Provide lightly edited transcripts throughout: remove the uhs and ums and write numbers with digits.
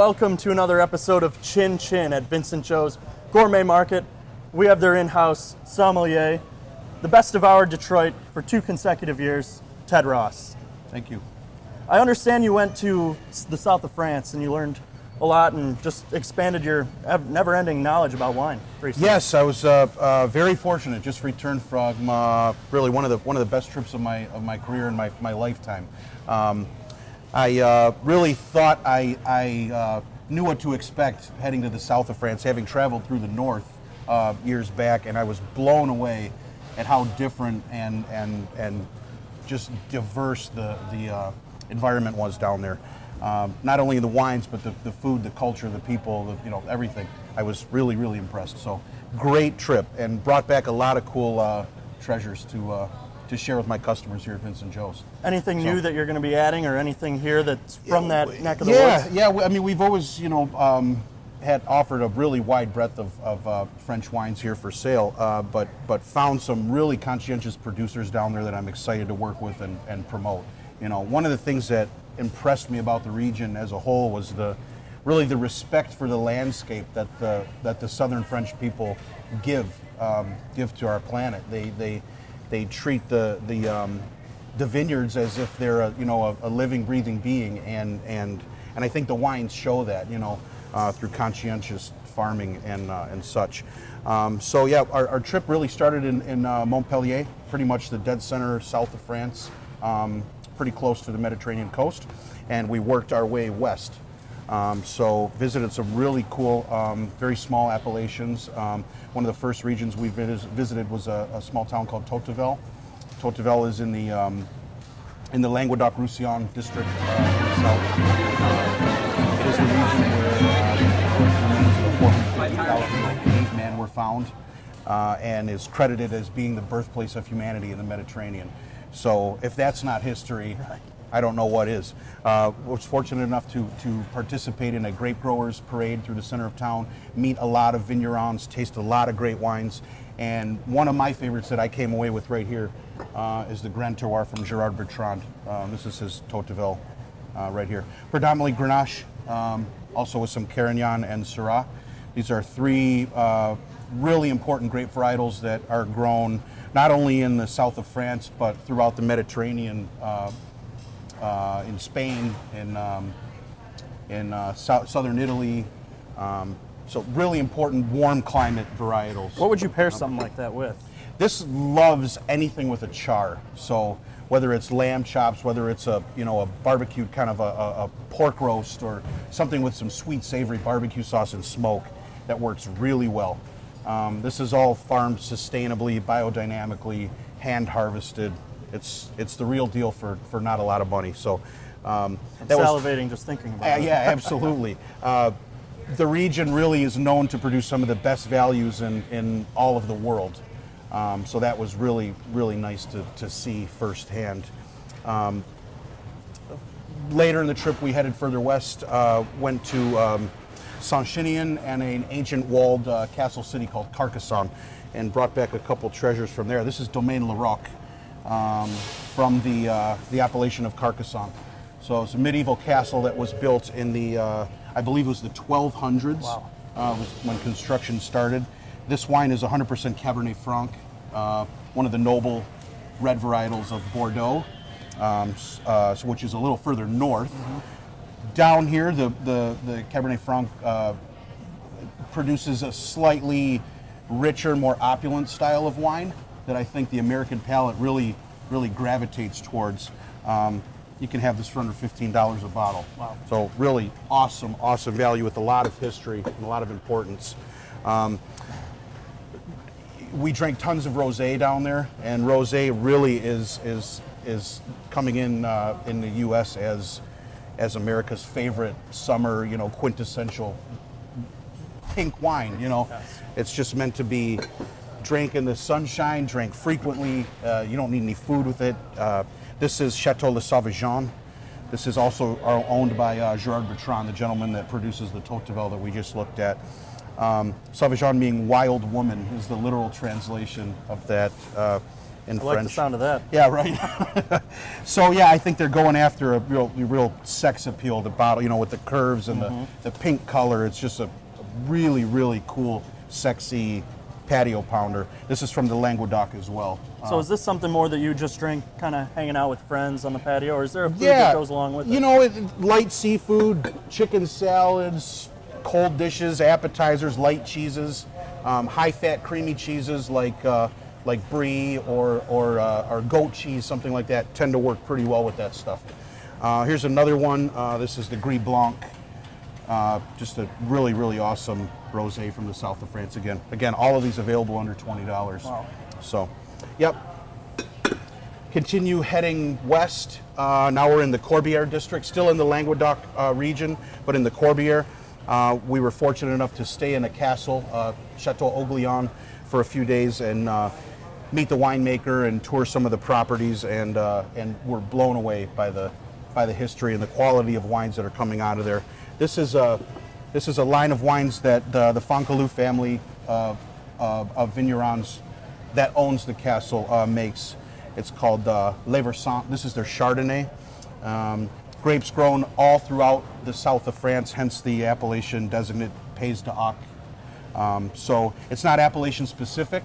welcome to another episode of Chin Chin at Vincent Joe's Gourmet Market. We have their in-house sommelier, the best of our Detroit for 2 consecutive years, Ted Ross. Thank you. I understand you went to the south of France and you learned a lot and just expanded your never-ending knowledge about wine recently. Yes, I was very fortunate. Just returned from really one of the best trips of my career and my lifetime. I really thought I knew what to expect heading to the south of France, having traveled through the north years back, and I was blown away at how different and just diverse the environment was down there. Not only the wines, but the food, the culture, the people, everything. I was really, really impressed. So great trip, and brought back a lot of cool treasures to share with my customers here at Vincent Joe's. Anything new that you're going to be adding, or anything here that's from that neck of the woods? Yeah. I mean, we've always, had offered a really wide breadth of French wines here for sale, but found some really conscientious producers down there that I'm excited to work with and promote. One of the things that impressed me about the region as a whole was the respect for the landscape that the southern French people give to our planet. They treat the vineyards as if they're a living, breathing being, and I think the wines show that through conscientious farming and such. So yeah, our trip really started in Montpellier, pretty much the dead center south of France, pretty close to the Mediterranean coast, and we worked our way west. So visited some really cool, very small appellations. One of the first regions we visited was a small town called Tocqueville. Tocqueville is in the Languedoc-Roussillon district in the south. It is the region where the 450,000 cavemen were found, and is credited as being the birthplace of humanity in the Mediterranean. So if that's not history, I don't know what is. Was fortunate enough to participate in a grape growers parade through the center of town, meet a lot of vignerons, taste a lot of great wines, and one of my favorites that I came away with right here is the Grand Terroir from Gerard Bertrand. This is his Tocqueville right here. Predominantly Grenache, also with some Carignan and Syrah. These are 3 really important grape varietals that are grown not only in the south of France, but throughout the Mediterranean, in Spain, in southern Italy. So really important warm climate varietals. What would you pair something like that with? This loves anything with a char. So whether it's lamb chops, whether it's a barbecued kind of a pork roast, or something with some sweet savory barbecue sauce and smoke, that works really well. This is all farmed sustainably, biodynamically, hand harvested. It's the real deal for not a lot of money. So I'm salivating just thinking about it. Yeah, absolutely. The region really is known to produce some of the best values in all of the world. So that was really, really nice to see firsthand. Later in the trip, we headed further west, went to Saint-Chinian and an ancient walled castle city called Carcassonne, and brought back a couple treasures from there. This is Domaine Le Roc, from the appellation of Carcassonne. So it's a medieval castle that was built in the, I believe it was the 1200s. Wow. Was when construction started. This wine is 100% Cabernet Franc, one of the noble red varietals of Bordeaux, which is a little further north. Mm-hmm. Down here, the Cabernet Franc produces a slightly richer, more opulent style of wine that I think the American palate really gravitates towards. You can have this for under $15 a bottle. Wow. So really awesome value with a lot of history and a lot of importance. We drank tons of rosé down there, and rosé really is coming in the U.S. as America's favorite summer, quintessential pink wine. Yes. It's just meant to be drank in the sunshine, drank frequently. You don't need any food with it. This is Chateau La Sauvage. This is also owned by Gerard Bertrand, the gentleman that produces the Tocqueville that we just looked at. Sauvage meaning wild woman is the literal translation of that. in I like French. the sound of that. Yeah, right. So yeah, I think they're going after a real sex appeal. The bottle, with the curves and the pink color. It's just a really, really cool, sexy patio pounder. This is from the Languedoc as well. So is this something more that you just drink kind of hanging out with friends on the patio, or is there a food that goes along with it? Light seafood, chicken salads, cold dishes, appetizers, light cheeses, high-fat creamy cheeses like brie or goat cheese, something like that, tend to work pretty well with that stuff. Here's another one. This is the Glace Blanc. Just a really, really awesome rosé from the south of France. Again, all of these available under $20. Wow. So, yep. Continue heading west. Now we're in the Corbière district, still in the Languedoc region, but in the Corbière. We were fortunate enough to stay in a castle, Chateau Oglion, for a few days and meet the winemaker and tour some of the properties, and we're blown away by the history and the quality of wines that are coming out of there. This is a line of wines that the Foncalou family of vignerons that owns the castle makes. It's called Les Versants. This is their Chardonnay. Grapes grown all throughout the south of France, hence the appellation designate Pays d'Oc. So it's not appellation specific,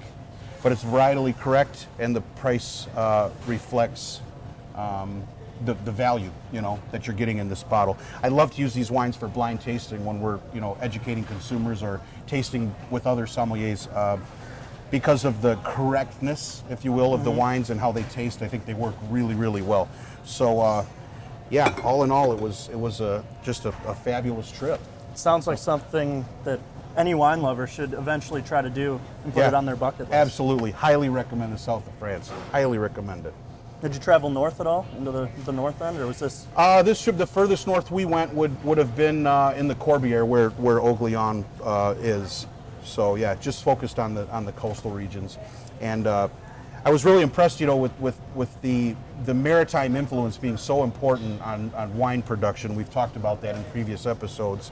but it's varietally correct, and the price reflects the value, that you're getting in this bottle. I love to use these wines for blind tasting when we're, educating consumers or tasting with other sommeliers, because of the correctness, if you will, of the wines and how they taste. I think they work really, really well. So, yeah, all in all, it was just a fabulous trip. Sounds like something that any wine lover should eventually try to do and put it on their bucket list. Absolutely. Highly recommend the south of France. Highly recommend it. Did you travel north at all, into the north end, or was this? This trip, the furthest north we went would have been in the Corbière, where Oglion is. So yeah, just focused on the coastal regions, and I was really impressed, with the maritime influence being so important on wine production. We've talked about that in previous episodes.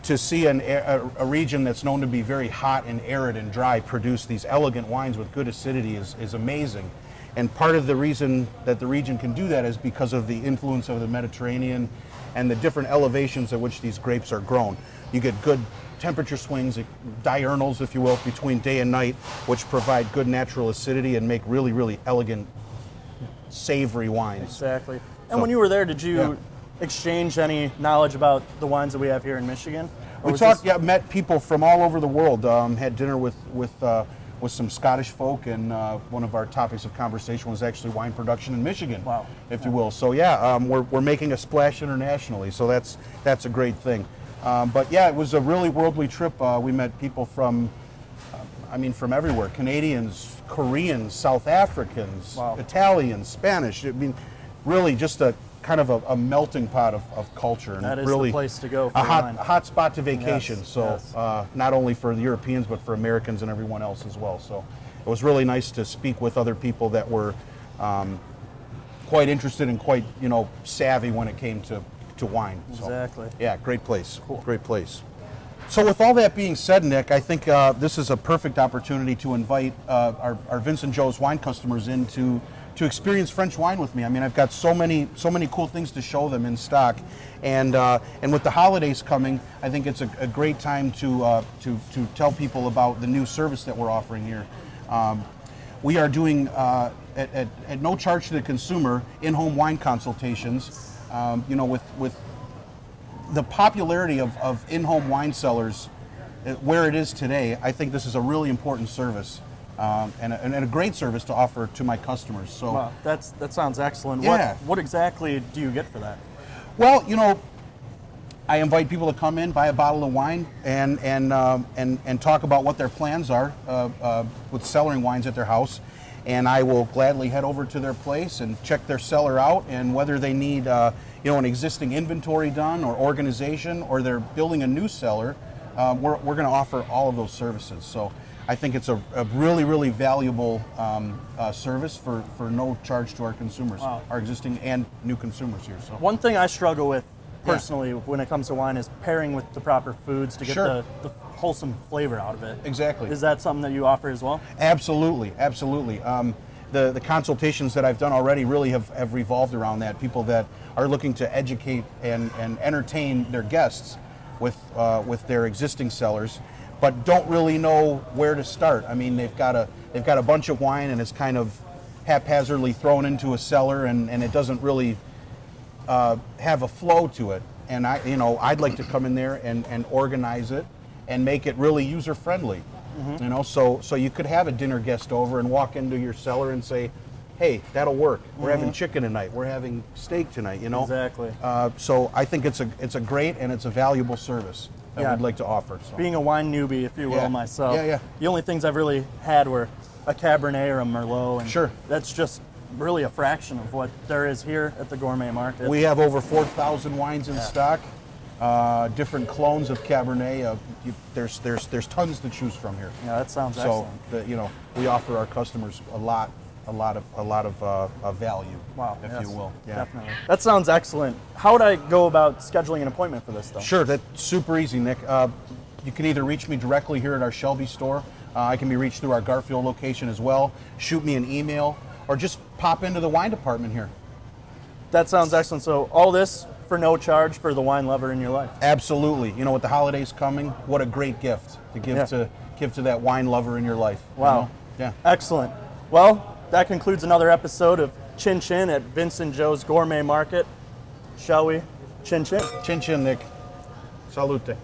To see a region that's known to be very hot and arid and dry produce these elegant wines with good acidity is amazing. And part of the reason that the region can do that is because of the influence of the Mediterranean and the different elevations at which these grapes are grown. You get good temperature swings, diurnals, if you will, between day and night, which provide good natural acidity and make really, really elegant, savory wines. Exactly. And when you were there, did you exchange any knowledge about the wines that we have here in Michigan? We met people from all over the world. Had dinner with some Scottish folk, and one of our topics of conversation was actually wine production in Michigan, if you will. So yeah, we're making a splash internationally, so that's a great thing. But yeah, it was a really worldly trip. We met people from everywhere: Canadians, Koreans, South Africans, Italians, Spanish. I mean, really just a kind of a melting pot of culture. And that is really the place to go for a hot spot to vacation. Yes, so yes. Not only for the Europeans, but for Americans and everyone else as well. So it was really nice to speak with other people that were quite interested and quite savvy when it came to wine. Exactly. So, yeah, great place. Cool. Great place. So with all that being said, Nick, I think this is a perfect opportunity to invite our Vincent Joe's wine customers in to experience French wine with me. I mean, I've got so many cool things to show them in stock, and with the holidays coming, I think it's a great time to tell people about the new service that we're offering here. We are doing at no charge to the consumer in-home wine consultations. With the popularity of in-home wine cellars where it is today, I think this is a really important service. And a great service to offer to my customers. So wow, that sounds excellent. Yeah. What exactly do you get for that? Well, I invite people to come in, buy a bottle of wine, and talk about what their plans are with cellaring wines at their house. And I will gladly head over to their place and check their cellar out, and whether they need an existing inventory done or organization, or they're building a new cellar, we're going to offer all of those services. So I think it's a really, really valuable service for no charge to our consumers, our existing and new consumers here. So one thing I struggle with personally, when it comes to wine, is pairing with the proper foods to get Sure. the wholesome flavor out of it. Exactly. Is that something that you offer as well? Absolutely, absolutely. The consultations that I've done already really have revolved around that. People that are looking to educate and entertain their guests with their existing cellars, but don't really know where to start. I mean, they've got a bunch of wine and it's kind of haphazardly thrown into a cellar, and it doesn't really have a flow to it. And I'd like to come in there and organize it and make it really user friendly. So you could have a dinner guest over and walk into your cellar and say, hey, that'll work. We're having chicken tonight. We're having steak tonight, Exactly. So I think it's a great and it's a valuable service that we'd like to offer. So. Being a wine newbie, if you will, Yeah. myself, Yeah. the only things I've really had were a Cabernet or a Merlot. And Sure. that's just really a fraction of what there is here at the gourmet market. We have over 4,000 wines in stock, different clones of Cabernet. There's tons to choose from here. Yeah, that sounds So excellent. we offer our customers a lot of value, Wow, if yes, you will. Yeah. Definitely. That sounds excellent. How would I go about scheduling an appointment for this, though? Sure, that's super easy, Nick. You can either reach me directly here at our Shelby store. I can be reached through our Garfield location as well. Shoot me an email, or just pop into the wine department here. That sounds excellent. So all this for no charge for the wine lover in your life. Absolutely. With the holidays coming, what a great gift to give to that wine lover in your life. Wow. Yeah. Excellent. Well, that concludes another episode of Chin Chin at Vincent Joe's Gourmet Market. Shall we? Chin Chin. Chin chin, Nick. Salute.